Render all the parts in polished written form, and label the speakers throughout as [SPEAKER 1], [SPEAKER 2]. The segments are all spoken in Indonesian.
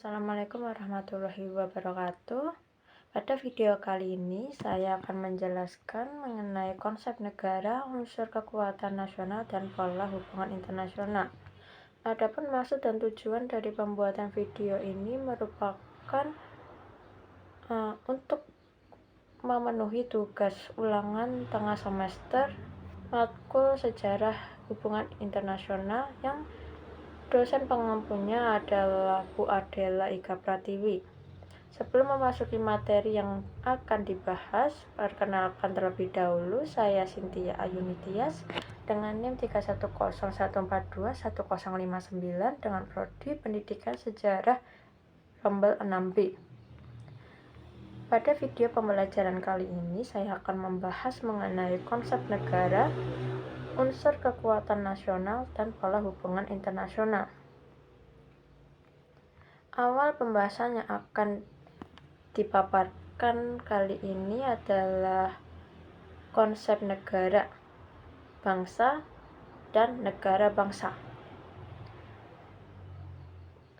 [SPEAKER 1] Assalamualaikum warahmatullahi wabarakatuh. Pada video kali ini saya akan menjelaskan mengenai konsep negara, unsur kekuatan nasional, dan pola hubungan internasional. Adapun maksud dan tujuan dari pembuatan video ini merupakan untuk memenuhi tugas ulangan tengah semester matkul sejarah hubungan internasional yang dosen pengampunya adalah Bu Adela Ika Pratiwi. Sebelum memasuki materi yang akan dibahas, perkenalkan terlebih dahulu, saya Cynthia Ayuni Tias dengan NIM 3101421059 dengan Prodi Pendidikan Sejarah Rombel 6B. Pada video pembelajaran kali ini, saya akan membahas mengenai konsep negara, unsur kekuatan nasional, dan pola hubungan internasional. Awal pembahasan yang akan dipaparkan kali ini adalah konsep negara, bangsa, dan negara bangsa.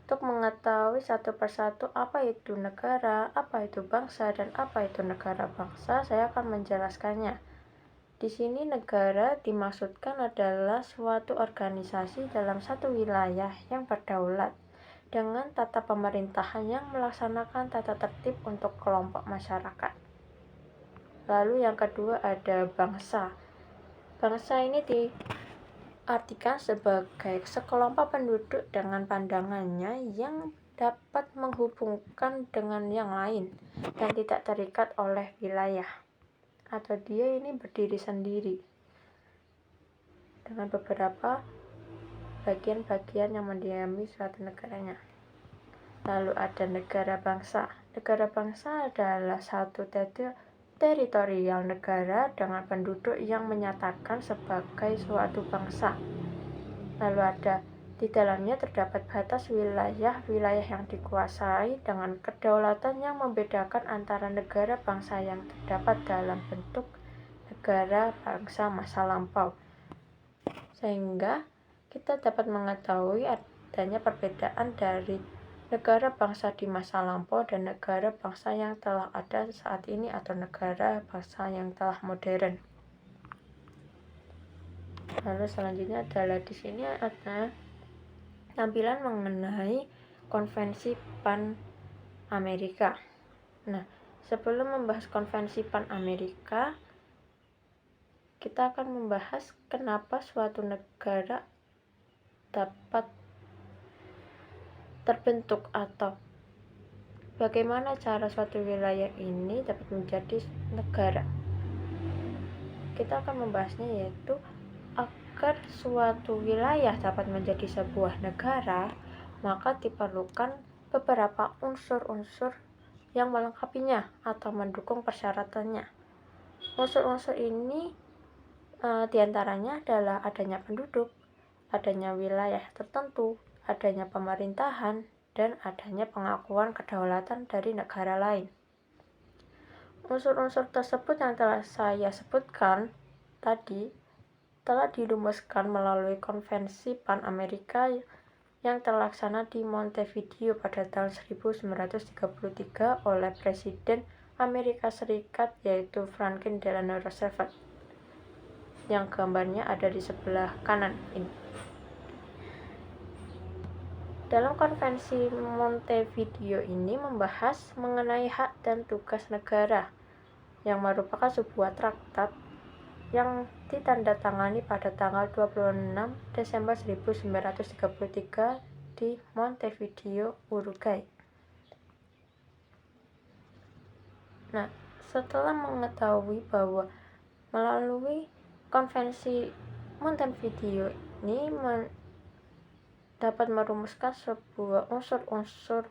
[SPEAKER 1] Untuk mengetahui satu persatu apa itu negara, apa itu bangsa, dan apa itu negara bangsa, saya akan menjelaskannya. Di sini negara dimaksudkan adalah suatu organisasi dalam satu wilayah yang berdaulat dengan tata pemerintahan yang melaksanakan tata tertib untuk kelompok masyarakat. Lalu yang kedua ada bangsa. Bangsa ini diartikan sebagai sekelompok penduduk dengan pandangannya yang dapat menghubungkan dengan yang lain dan tidak terikat oleh wilayah, atau dia ini berdiri sendiri dengan beberapa bagian-bagian yang mendiami suatu negaranya. Lalu ada negara bangsa. Negara bangsa adalah satu teritorial negara dengan penduduk yang menyatakan sebagai suatu bangsa. Lalu ada di dalamnya terdapat batas wilayah yang dikuasai dengan kedaulatan yang membedakan antara negara bangsa yang terdapat dalam bentuk negara bangsa masa lampau. Sehingga kita dapat mengetahui adanya perbedaan dari negara bangsa di masa lampau dan negara bangsa yang telah ada saat ini atau negara bangsa yang telah modern. Lalu selanjutnya adalah di sini ada tampilan mengenai Konvensi PAN Amerika. Nah, sebelum membahas Konvensi PAN Amerika, kita akan membahas kenapa suatu negara dapat terbentuk atau bagaimana cara suatu wilayah ini dapat menjadi negara. Kita akan membahasnya yaitu agar suatu wilayah dapat menjadi sebuah negara, maka diperlukan beberapa unsur-unsur yang melengkapinya atau mendukung persyaratannya. Unsur-unsur ini diantaranya adalah adanya penduduk, adanya wilayah tertentu, adanya pemerintahan, dan adanya pengakuan kedaulatan dari negara lain. Unsur-unsur tersebut yang telah saya sebutkan tadi telah dirumuskan melalui Konvensi PAN Amerika yang terlaksana di Montevideo pada tahun 1933 oleh Presiden Amerika Serikat yaitu Franklin Delano Roosevelt, yang gambarnya ada di sebelah kanan ini. Dalam Konvensi Montevideo ini membahas mengenai hak dan tugas negara yang merupakan sebuah traktat yang ditandatangani pada tanggal 26 Desember 1933 di Montevideo, Uruguay. Nah, setelah mengetahui bahwa melalui Konvensi Montevideo ini dapat merumuskan sebuah unsur-unsur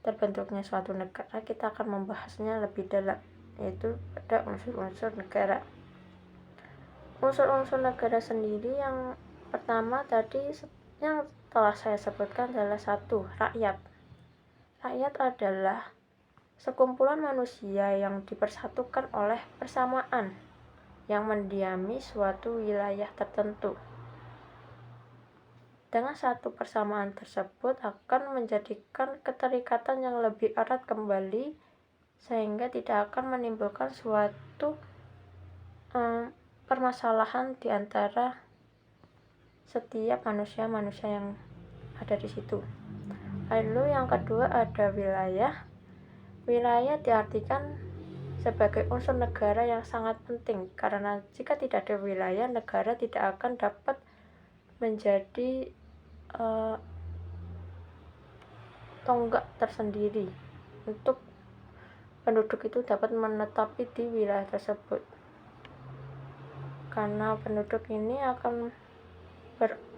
[SPEAKER 1] terbentuknya suatu negara, kita akan membahasnya lebih dalam, yaitu pada unsur-unsur negara. Unsur-unsur negara sendiri yang pertama tadi yang telah saya sebutkan adalah satu, rakyat. Rakyat adalah sekumpulan manusia yang dipersatukan oleh persamaan yang mendiami suatu wilayah tertentu. Dengan satu persamaan tersebut akan menjadikan keterikatan yang lebih erat kembali, sehingga tidak akan menimbulkan suatu permasalahan di antara setiap manusia-manusia yang ada di situ. Lalu yang kedua ada wilayah. Wilayah diartikan sebagai unsur negara yang sangat penting, karena jika tidak ada wilayah, negara tidak akan dapat menjadi tonggak tersendiri untuk penduduk itu dapat menetapi di wilayah tersebut, karena penduduk ini akan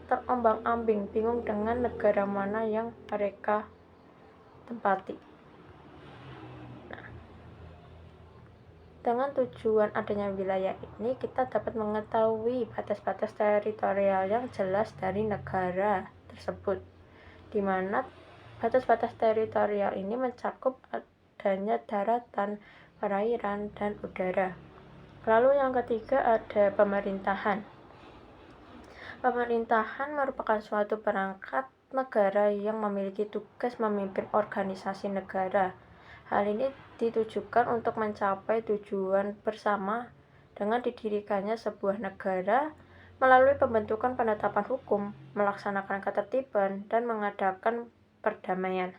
[SPEAKER 1] terombang-ambing, bingung dengan negara mana yang mereka tempati. Nah, dengan tujuan adanya wilayah ini, kita dapat mengetahui batas-batas teritorial yang jelas dari negara tersebut, di mana batas-batas teritorial ini mencakup adanya daratan, perairan, dan udara. Lalu yang ketiga ada pemerintahan. Pemerintahan merupakan suatu perangkat negara yang memiliki tugas memimpin organisasi negara. Hal ini ditujukan untuk mencapai tujuan bersama dengan didirikannya sebuah negara melalui pembentukan penetapan hukum, melaksanakan ketertiban, dan mengadakan perdamaian.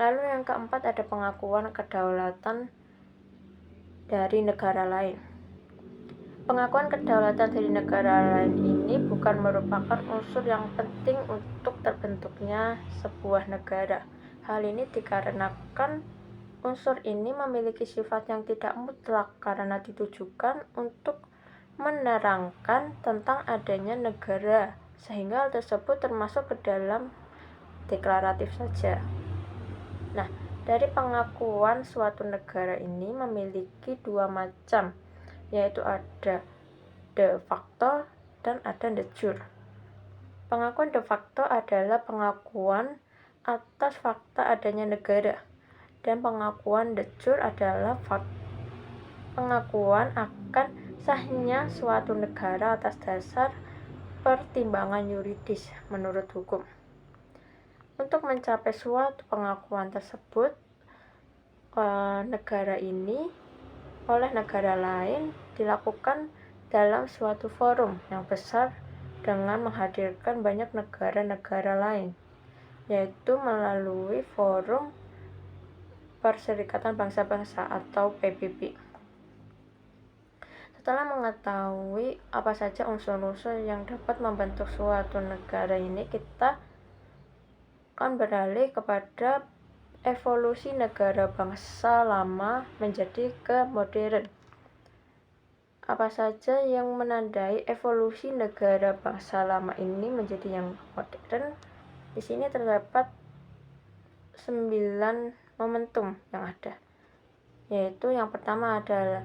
[SPEAKER 1] Lalu yang keempat ada pengakuan kedaulatan dari negara lain. Pengakuan kedaulatan dari negara lain ini bukan merupakan unsur yang penting untuk terbentuknya sebuah negara. Hal ini dikarenakan unsur ini memiliki sifat yang tidak mutlak karena ditujukan untuk menerangkan tentang adanya negara, sehingga hal tersebut termasuk ke dalam deklaratif saja. Nah, dari pengakuan suatu negara ini memiliki dua macam, yaitu ada de facto dan ada de jure. Pengakuan de facto adalah pengakuan atas fakta adanya negara, dan pengakuan de jure adalah pengakuan akan sahnya suatu negara atas dasar pertimbangan yuridis menurut hukum. Untuk mencapai suatu pengakuan tersebut, negara ini oleh negara lain dilakukan dalam suatu forum yang besar dengan menghadirkan banyak negara-negara lain, yaitu melalui forum Perserikatan Bangsa-Bangsa atau PBB. Setelah mengetahui apa saja unsur-unsur yang dapat membentuk suatu negara ini, kita akan beralih kepada evolusi negara bangsa lama menjadi ke modern. Apa saja yang menandai evolusi negara bangsa lama ini menjadi yang modern? Di sini terdapat 9 momentum yang ada, yaitu yang pertama adalah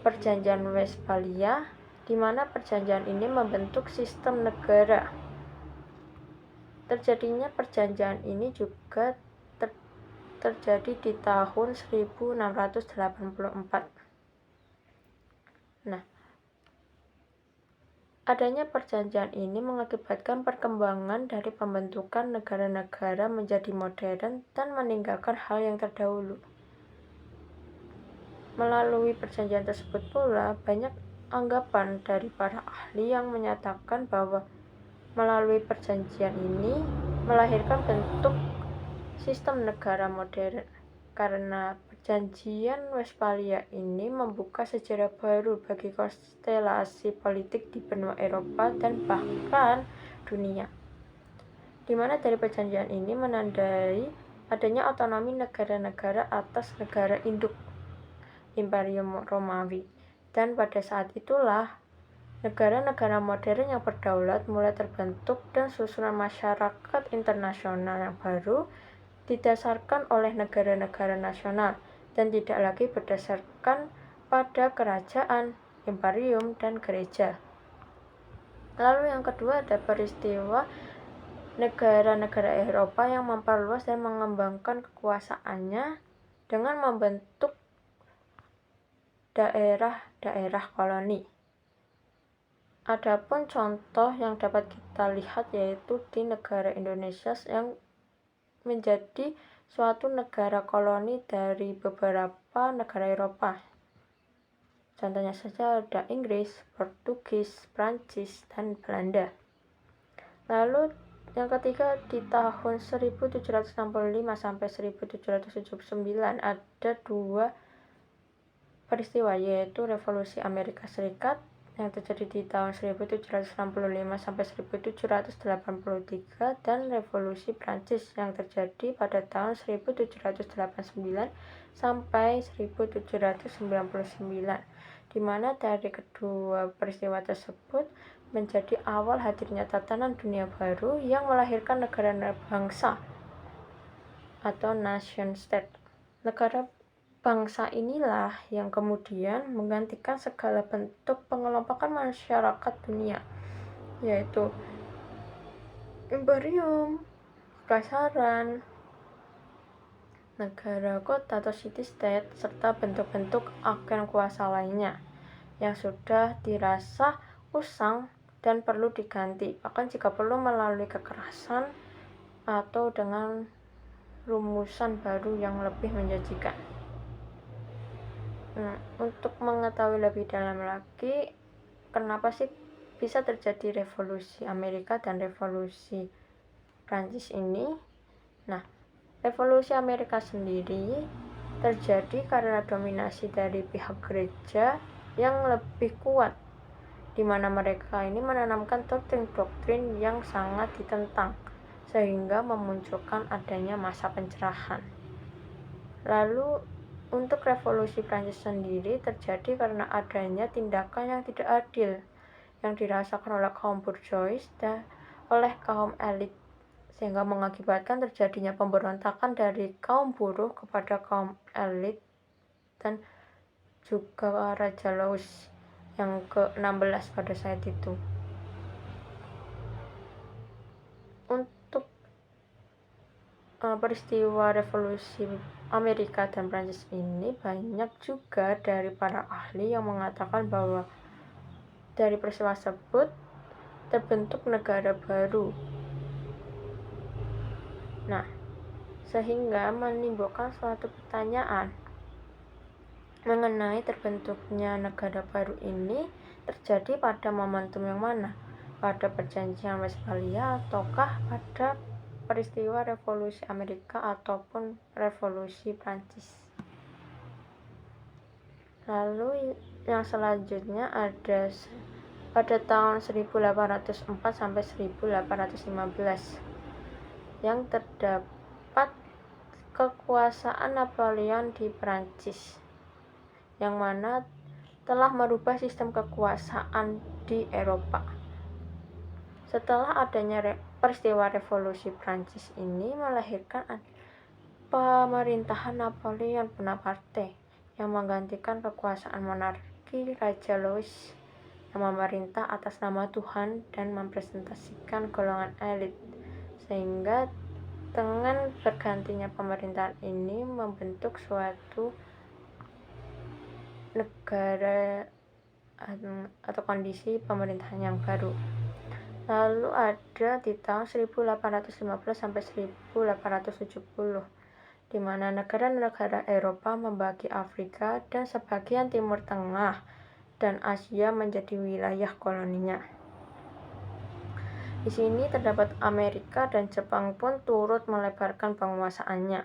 [SPEAKER 1] Perjanjian Westphalia, di mana perjanjian ini membentuk sistem negara. Terjadinya perjanjian ini juga terjadi di tahun 1684. Nah, adanya perjanjian ini mengakibatkan perkembangan dari pembentukan negara-negara menjadi modern dan meninggalkan hal yang terdahulu. Melalui perjanjian tersebut pula, banyak anggapan dari para ahli yang menyatakan bahwa melalui perjanjian ini melahirkan bentuk sistem negara modern, karena perjanjian Westphalia ini membuka sejarah baru bagi konstelasi politik di benua Eropa dan bahkan dunia, di mana dari perjanjian ini menandai adanya otonomi negara-negara atas negara induk Imperium Romawi, dan pada saat itulah negara-negara modern yang berdaulat mulai terbentuk dan susunan masyarakat internasional yang baru didasarkan oleh negara-negara nasional dan tidak lagi berdasarkan pada kerajaan, imperium, dan gereja. Lalu yang kedua ada peristiwa negara-negara Eropa yang memperluas dan mengembangkan kekuasaannya dengan membentuk daerah-daerah koloni. Adapun contoh yang dapat kita lihat yaitu di negara Indonesia yang menjadi suatu negara koloni dari beberapa negara Eropa. Contohnya saja ada Inggris, Portugis, Prancis, dan Belanda. Lalu yang ketiga di tahun 1765 sampai 1779 ada dua peristiwa yaitu Revolusi Amerika Serikat yang terjadi di tahun 1765 sampai 1783 dan Revolusi Prancis yang terjadi pada tahun 1789 sampai 1799, di mana dari kedua peristiwa tersebut menjadi awal hadirnya tatanan dunia baru yang melahirkan negara bangsa atau nation state. Negara bangsa inilah yang kemudian menggantikan segala bentuk pengelompokan masyarakat dunia, yaitu imperium, kekaisaran, negara kota atau city state, serta bentuk-bentuk agen kuasa lainnya yang sudah dirasa usang dan perlu diganti, bahkan jika perlu melalui kekerasan atau dengan rumusan baru yang lebih menjanjikan. Untuk mengetahui lebih dalam lagi kenapa sih bisa terjadi revolusi Amerika dan revolusi Prancis ini. Nah, revolusi Amerika sendiri terjadi karena dominasi dari pihak gereja yang lebih kuat, di mana mereka ini menanamkan doktrin-doktrin yang sangat ditentang, sehingga memunculkan adanya masa pencerahan. Lalu untuk revolusi Prancis sendiri terjadi karena adanya tindakan yang tidak adil yang dirasakan oleh kaum bourgeois dan oleh kaum elit, sehingga mengakibatkan terjadinya pemberontakan dari kaum buruh kepada kaum elit dan juga Raja Louis yang ke-16 pada saat itu. Untuk peristiwa revolusi Amerika dan Prancis ini banyak juga dari para ahli yang mengatakan bahwa dari peristiwa tersebut terbentuk negara baru. Nah, sehingga menimbulkan suatu pertanyaan mengenai terbentuknya negara baru ini terjadi pada momentum yang mana? Pada perjanjian Westphalia ataukah pada peristiwa revolusi Amerika ataupun revolusi Prancis? Lalu yang selanjutnya ada pada tahun 1804 sampai 1815 yang terdapat kekuasaan Napoleon di Prancis, yang mana telah merubah sistem kekuasaan di Eropa. Setelah adanya peristiwa revolusi Prancis ini melahirkan pemerintahan Napoleon Bonaparte yang menggantikan kekuasaan monarki Raja Louis yang memerintah atas nama Tuhan dan mempresentasikan golongan elit, sehingga dengan bergantinya pemerintahan ini membentuk suatu negara atau kondisi pemerintahan yang baru. Lalu ada di tahun 1815 sampai 1870, di mana negara-negara Eropa membagi Afrika dan sebagian Timur Tengah dan Asia menjadi wilayah koloninya. Di sini terdapat Amerika dan Jepang pun turut melebarkan penguasaannya.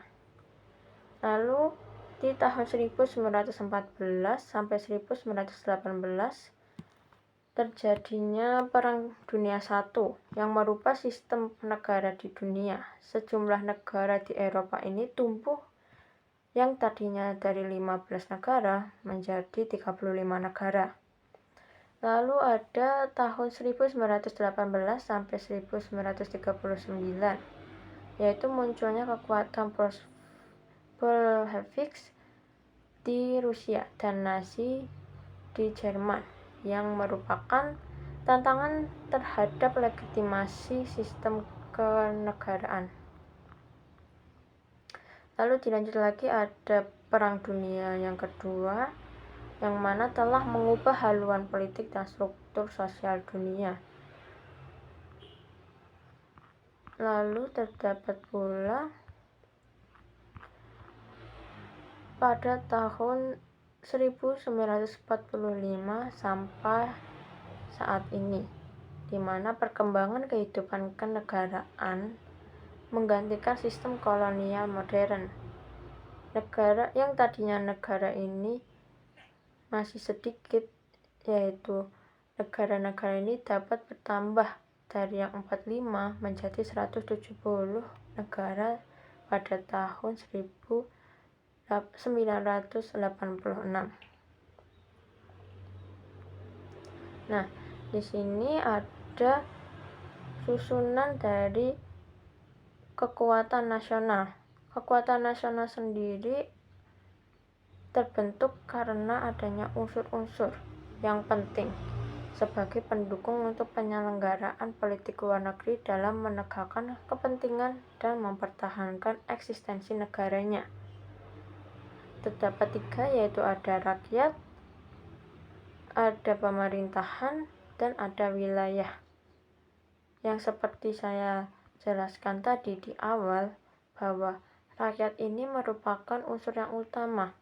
[SPEAKER 1] Lalu di tahun 1914 sampai 1918 terjadinya Perang Dunia I yang merubah sistem negara di dunia. Sejumlah negara di Eropa ini tumbuh yang tadinya dari 15 negara menjadi 35 negara. Lalu ada tahun 1918 sampai 1939, yaitu munculnya kekuatan Bolshevik di Rusia dan Nazi di Jerman, yang merupakan tantangan terhadap legitimasi sistem kenegaraan. Lalu dilanjut lagi ada Perang Dunia yang kedua yang mana telah mengubah haluan politik dan struktur sosial dunia. Lalu terdapat pula pada tahun 1945 sampai saat ini, di mana perkembangan kehidupan kenegaraan menggantikan sistem kolonial modern. Negara yang tadinya negara ini masih sedikit, yaitu negara-negara ini dapat bertambah dari yang 45 menjadi 170 negara pada tahun 1986. Nah, di sini ada susunan dari kekuatan nasional. Kekuatan nasional sendiri terbentuk karena adanya unsur-unsur yang penting sebagai pendukung untuk penyelenggaraan politik luar negeri dalam menegakkan kepentingan dan mempertahankan eksistensi negaranya. Terdapat 3, yaitu ada rakyat, ada pemerintahan, dan ada wilayah. Yang seperti saya jelaskan tadi di awal, bahwa rakyat ini merupakan unsur yang utama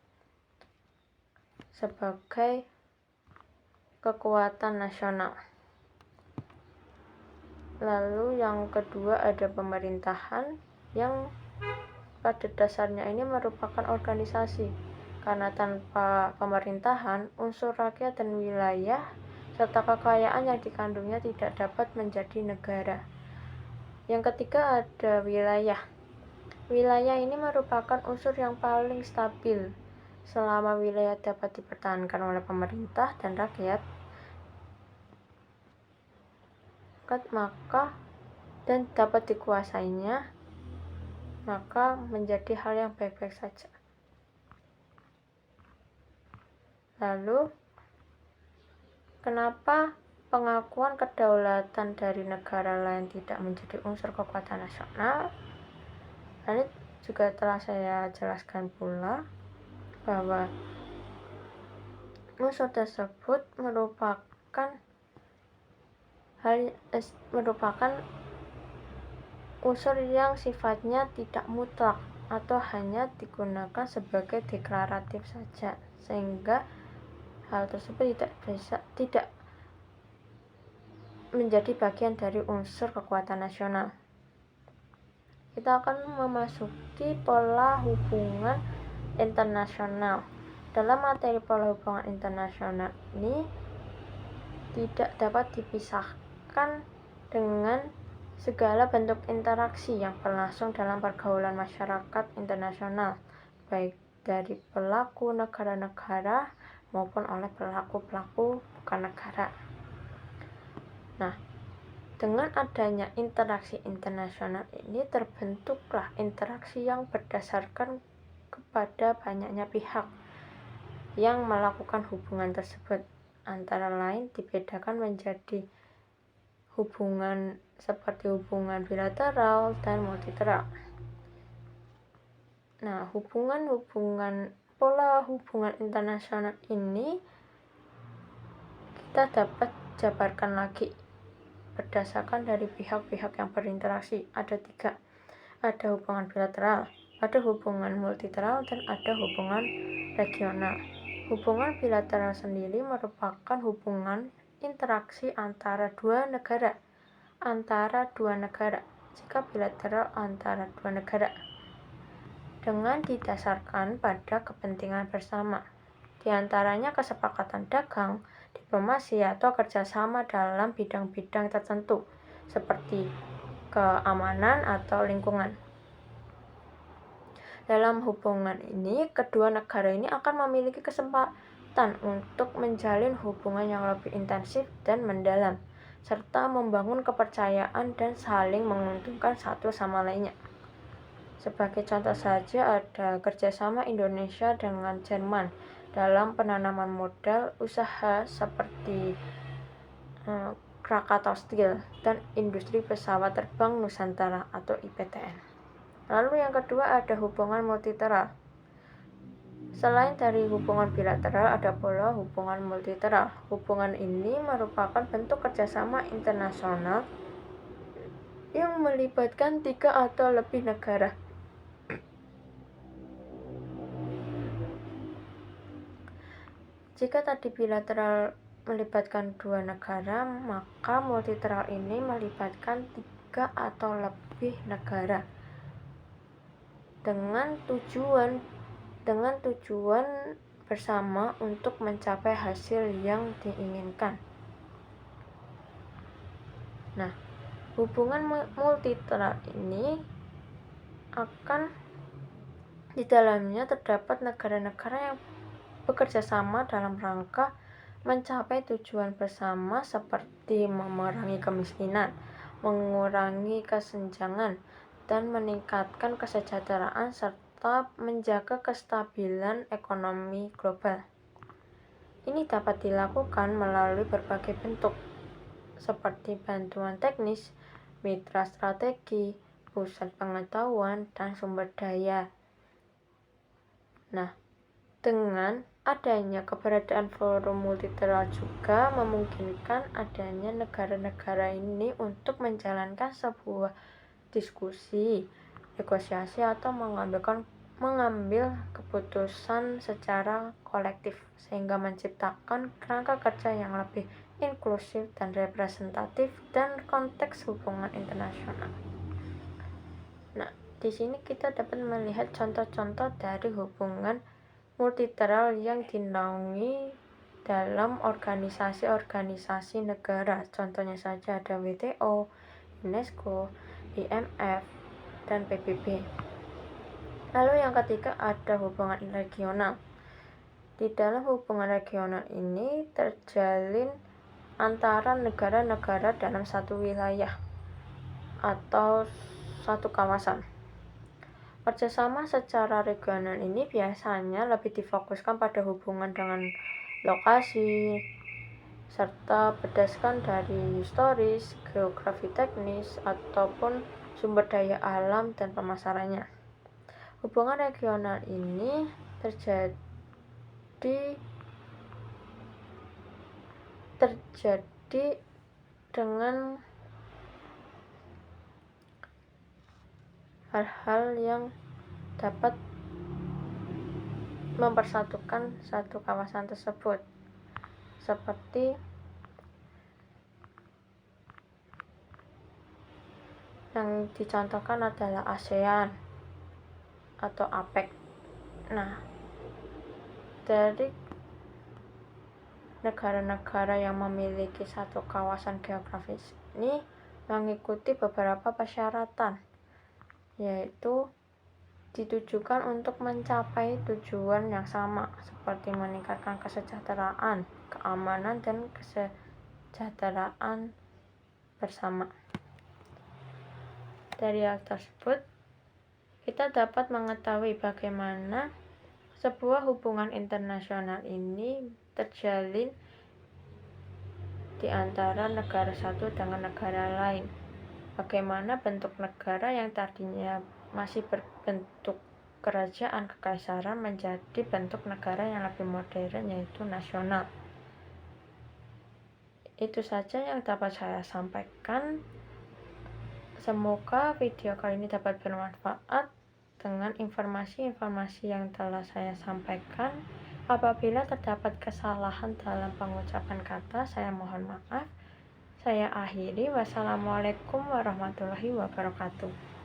[SPEAKER 1] sebagai kekuatan nasional. Lalu yang kedua ada pemerintahan, yang pada dasarnya ini merupakan organisasi, karena tanpa pemerintahan, unsur rakyat dan wilayah serta kekayaan yang dikandungnya tidak dapat menjadi negara. Yang ketiga ada wilayah. Wilayah ini merupakan unsur yang paling stabil. Selama wilayah dapat dipertahankan oleh pemerintah dan rakyat, maka dan dapat dikuasainya, maka menjadi hal yang baik-baik saja. Lalu, kenapa pengakuan kedaulatan dari negara lain tidak menjadi unsur kekuatan nasional? Ini juga telah saya jelaskan pula bahwa unsur tersebut merupakan unsur yang sifatnya tidak mutlak atau hanya digunakan sebagai deklaratif saja, sehingga hal tersebut tidak menjadi bagian dari unsur kekuatan nasional. Kita akan memasuki pola hubungan internasional. Dalam materi pola hubungan internasional ini tidak dapat dipisahkan dengan segala bentuk interaksi yang berlangsung dalam pergaulan masyarakat internasional, baik dari pelaku negara-negara maupun oleh pelaku-pelaku bukan negara. Nah, dengan adanya interaksi internasional ini terbentuklah interaksi yang berdasarkan kepada banyaknya pihak yang melakukan hubungan tersebut. Antara lain dibedakan menjadi hubungan seperti hubungan bilateral dan multilateral. Nah, pola hubungan internasional ini kita dapat jabarkan lagi berdasarkan dari pihak-pihak yang berinteraksi. Ada 3. Ada hubungan bilateral, ada hubungan multilateral, dan ada hubungan regional. Hubungan bilateral sendiri merupakan hubungan interaksi antara dua negara. Jika bilateral antara dua negara, dengan didasarkan pada kepentingan bersama, di antaranya kesepakatan dagang, diplomasi, atau kerjasama dalam bidang-bidang tertentu, seperti keamanan atau lingkungan. Dalam hubungan ini, kedua negara ini akan memiliki kesempatan untuk menjalin hubungan yang lebih intensif dan mendalam, serta membangun kepercayaan dan saling menguntungkan satu sama lainnya. Sebagai contoh saja ada kerjasama Indonesia dengan Jerman dalam penanaman modal usaha seperti Krakatau Steel dan Industri Pesawat Terbang Nusantara atau IPTN. Lalu yang kedua ada hubungan multilateral. Selain dari hubungan bilateral, ada pula hubungan multilateral. Hubungan ini merupakan bentuk kerjasama internasional yang melibatkan 3 atau lebih negara. Jika tadi bilateral melibatkan 2 negara, maka multilateral ini melibatkan 3 atau lebih negara dengan tujuan bersama untuk mencapai hasil yang diinginkan. Nah, hubungan multilateral ini akan di dalamnya terdapat negara-negara yang bekerja sama dalam rangka mencapai tujuan bersama seperti memerangi kemiskinan, mengurangi kesenjangan, dan meningkatkan kesejahteraan serta menjaga kestabilan ekonomi global. Ini dapat dilakukan melalui berbagai bentuk, seperti bantuan teknis, mitra strategi, pusat pengetahuan, dan sumber daya. Nah, dengan adanya keberadaan forum multilateral juga memungkinkan adanya negara-negara ini untuk menjalankan sebuah diskusi, negosiasi, atau mengambil keputusan secara kolektif sehingga menciptakan kerangka kerja yang lebih inklusif dan representatif dan konteks hubungan internasional. Nah, di sini kita dapat melihat contoh-contoh dari hubungan multilateral yang dinaungi dalam organisasi-organisasi negara. Contohnya saja ada WTO, UNESCO, IMF, dan PBB. Lalu yang ketiga ada hubungan regional. Di dalam hubungan regional ini terjalin antara negara-negara dalam satu wilayah atau satu kawasan. Kerjasama secara regional ini biasanya lebih difokuskan pada hubungan dengan lokasi, serta berdasarkan dari historis, geografi teknis, ataupun sumber daya alam dan pemasarannya. Hubungan regional ini terjadi dengan hal-hal yang dapat mempersatukan satu kawasan tersebut, seperti yang dicontohkan adalah ASEAN atau APEC. Nah, dari negara-negara yang memiliki satu kawasan geografis ini mengikuti beberapa persyaratan, yaitu ditujukan untuk mencapai tujuan yang sama, seperti meningkatkan kesejahteraan, keamanan, dan kesejahteraan bersama. Dari hal tersebut, kita dapat mengetahui bagaimana sebuah hubungan internasional ini terjalin di antara negara satu dengan negara lain. Bagaimana bentuk negara yang tadinya masih berbentuk kerajaan kekaisaran menjadi bentuk negara yang lebih modern, yaitu nasional. Itu saja yang dapat saya sampaikan. Semoga video kali ini dapat bermanfaat dengan informasi-informasi yang telah saya sampaikan. Apabila terdapat kesalahan dalam pengucapan kata, saya mohon maaf. Saya akhiri. Wassalamualaikum warahmatullahi wabarakatuh.